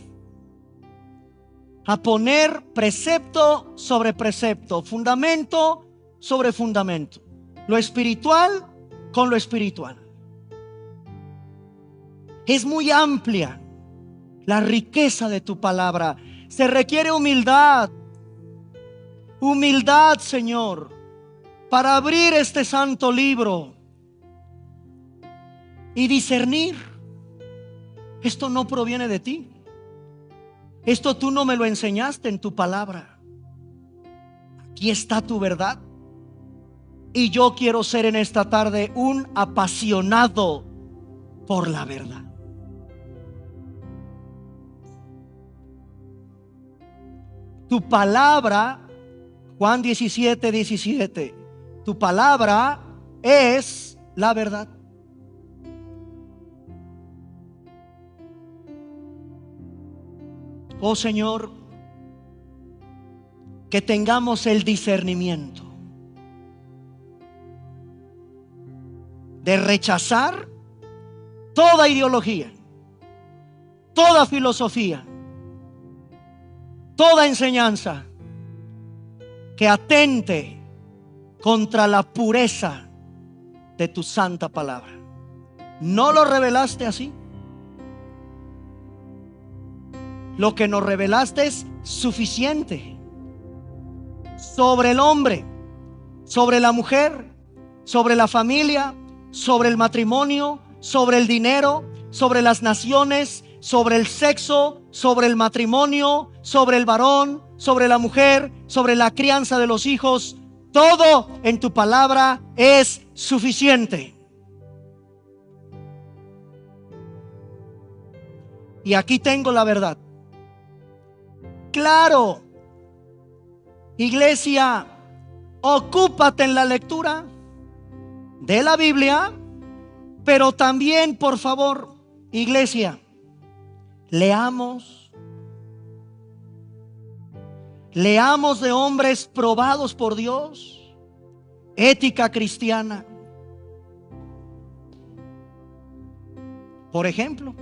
a poner precepto sobre precepto, fundamento sobre fundamento, lo espiritual con lo espiritual. Es muy amplia la riqueza de tu palabra. Se requiere humildad, Señor, para abrir este santo libro y discernir: esto no proviene de ti, esto tú no me lo enseñaste en tu palabra. Aquí está tu verdad, y yo quiero ser en esta tarde un apasionado por la verdad. Tu palabra, Juan 17:17, tu palabra es la verdad. Oh Señor, que tengamos el discernimiento de rechazar toda ideología, toda filosofía, toda enseñanza que atente contra la pureza de tu santa palabra. ¿No lo revelaste así? Lo que nos revelaste es suficiente sobre el hombre, sobre la mujer, sobre la familia, sobre el matrimonio, sobre el dinero, sobre las naciones, sobre el sexo, sobre el matrimonio, sobre el varón, sobre la mujer, sobre la crianza de los hijos. Todo en tu palabra es suficiente. Y aquí tengo la verdad. Claro, iglesia, ocúpate en la lectura de la Biblia, pero también, por favor, iglesia, leamos de hombres probados por Dios, ética cristiana. Por ejemplo,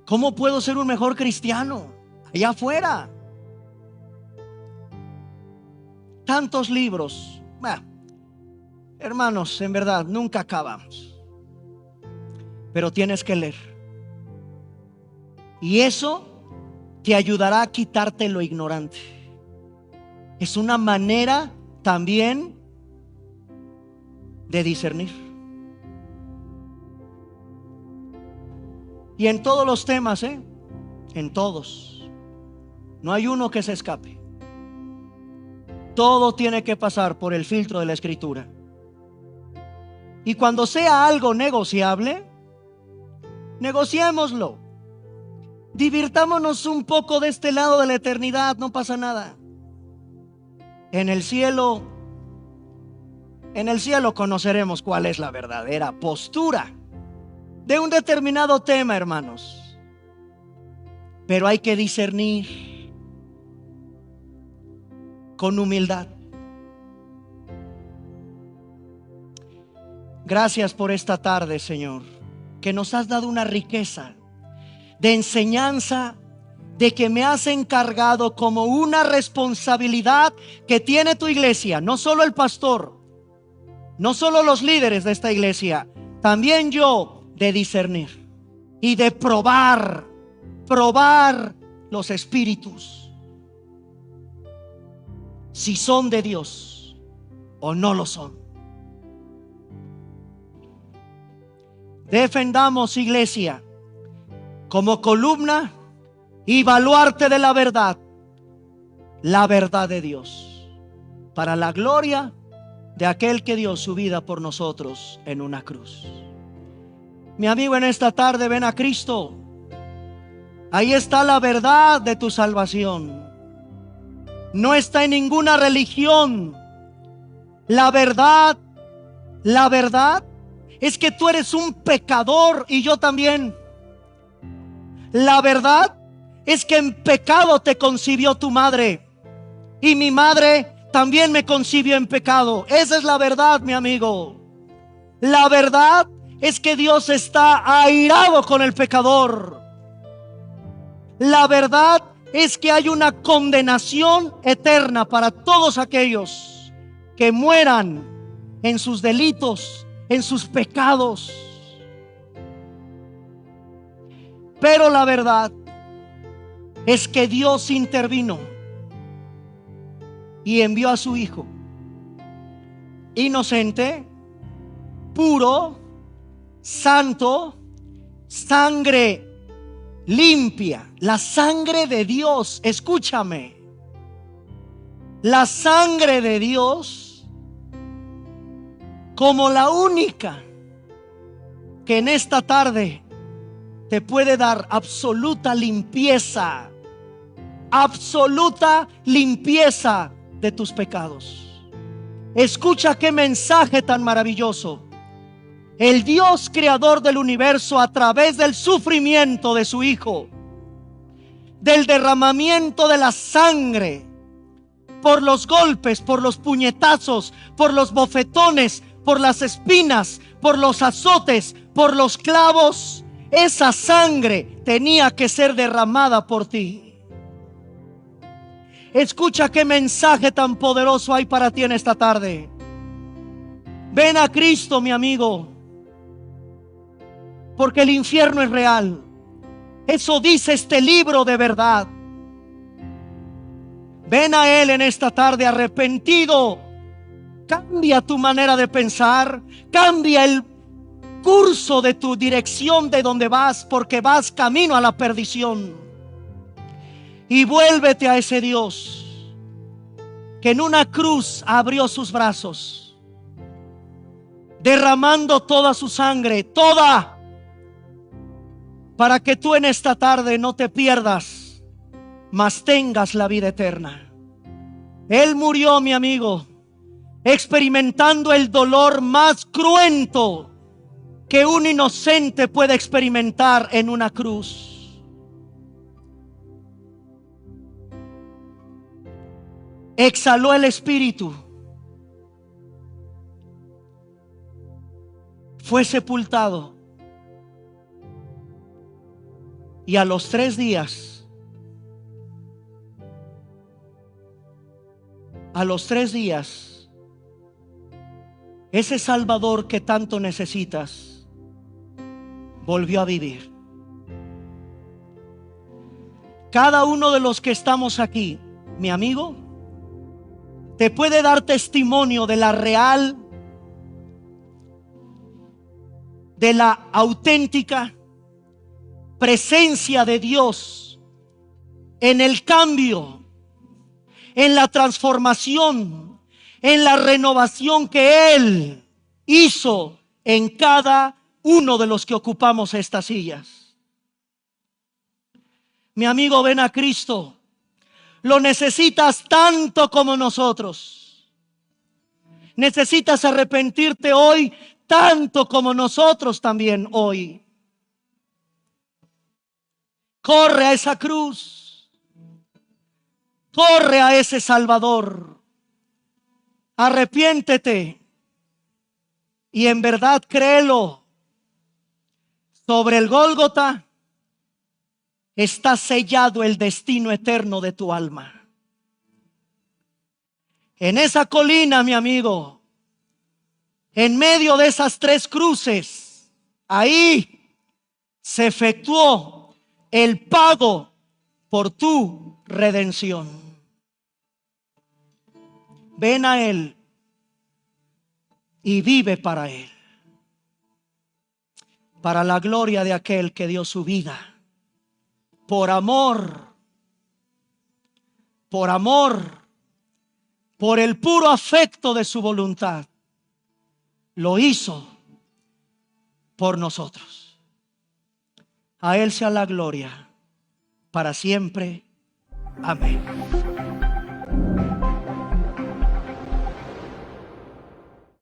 ¿cómo puedo ser un mejor cristiano allá afuera? Tantos libros. Hermanos, en verdad, nunca acabamos. Pero tienes que leer. Y eso te ayudará a quitarte lo ignorante. Es una manera también de discernir. Y en todos los temas, en todos, no hay uno que se escape. Todo tiene que pasar por el filtro de la Escritura. Y cuando sea algo negociable, negociémoslo. Divirtámonos un poco de este lado de la eternidad, no pasa nada. En el cielo conoceremos cuál es la verdadera postura de un determinado tema, hermanos. Pero hay que discernir con humildad. Gracias por esta tarde, Señor, que nos has dado una riqueza de enseñanza, de que me has encargado como una responsabilidad que tiene tu iglesia, no solo el pastor, no solo los líderes de esta iglesia, también yo, de discernir y de probar los espíritus, si son de Dios o no lo son. Defendamos, iglesia, como columna y baluarte de la verdad de Dios, para la gloria de aquel que dio su vida por nosotros en una cruz. Mi amigo, en esta tarde ven a Cristo. Ahí está la verdad de tu salvación. No está en ninguna religión. La verdad es que tú eres un pecador y yo también. La verdad es que en pecado te concibió tu madre y mi madre también me concibió en pecado. Esa es la verdad, mi amigo. La verdad es que Dios está airado con el pecador. La verdad es que hay una condenación eterna para todos aquellos que mueran en sus delitos, en sus pecados. Pero la verdad es que Dios intervino y envió a su Hijo inocente, puro, santo, sangre limpia, la sangre de Dios. Escúchame, la sangre de Dios como la única que en esta tarde te puede dar absoluta limpieza de tus pecados. Escucha qué mensaje tan maravilloso. El Dios creador del universo, a través del sufrimiento de su Hijo, del derramamiento de la sangre, por los golpes, por los puñetazos, por los bofetones, por las espinas, por los azotes, por los clavos, esa sangre tenía que ser derramada por ti. Escucha qué mensaje tan poderoso hay para ti en esta tarde. Ven a Cristo, mi amigo, porque el infierno es real. Eso dice este libro de verdad. Ven a Él en esta tarde arrepentido. Cambia tu manera de pensar. Cambia el curso de tu dirección de donde vas, porque vas camino a la perdición. Y vuélvete a ese Dios que en una cruz abrió sus brazos, derramando toda su sangre, toda, para que tú en esta tarde no te pierdas, mas tengas la vida eterna. Él murió, mi amigo, experimentando el dolor más cruento que un inocente puede experimentar en una cruz. Exhaló el espíritu, fue sepultado, y a los 3 días, ese Salvador que tanto necesitas volvió a vivir. Cada uno de los que estamos aquí, mi amigo, te puede dar testimonio de la real, de la auténtica presencia de Dios en el cambio, en la transformación, en la renovación que Él hizo en cada uno de los que ocupamos estas sillas. Mi amigo, ven a Cristo. Lo necesitas tanto como nosotros. Necesitas arrepentirte hoy tanto como nosotros también hoy. Corre a esa cruz. Corre a ese Salvador. Arrepiéntete. Y en verdad créelo. Sobre el Gólgota está sellado el destino eterno de tu alma. En esa colina, mi amigo, en medio de esas 3 cruces, ahí se efectuó el pago por tu redención. Ven a Él y vive para Él, para la gloria de aquel que dio su vida. Por amor, por el puro afecto de su voluntad, lo hizo por nosotros. A Él sea la gloria para siempre. Amén.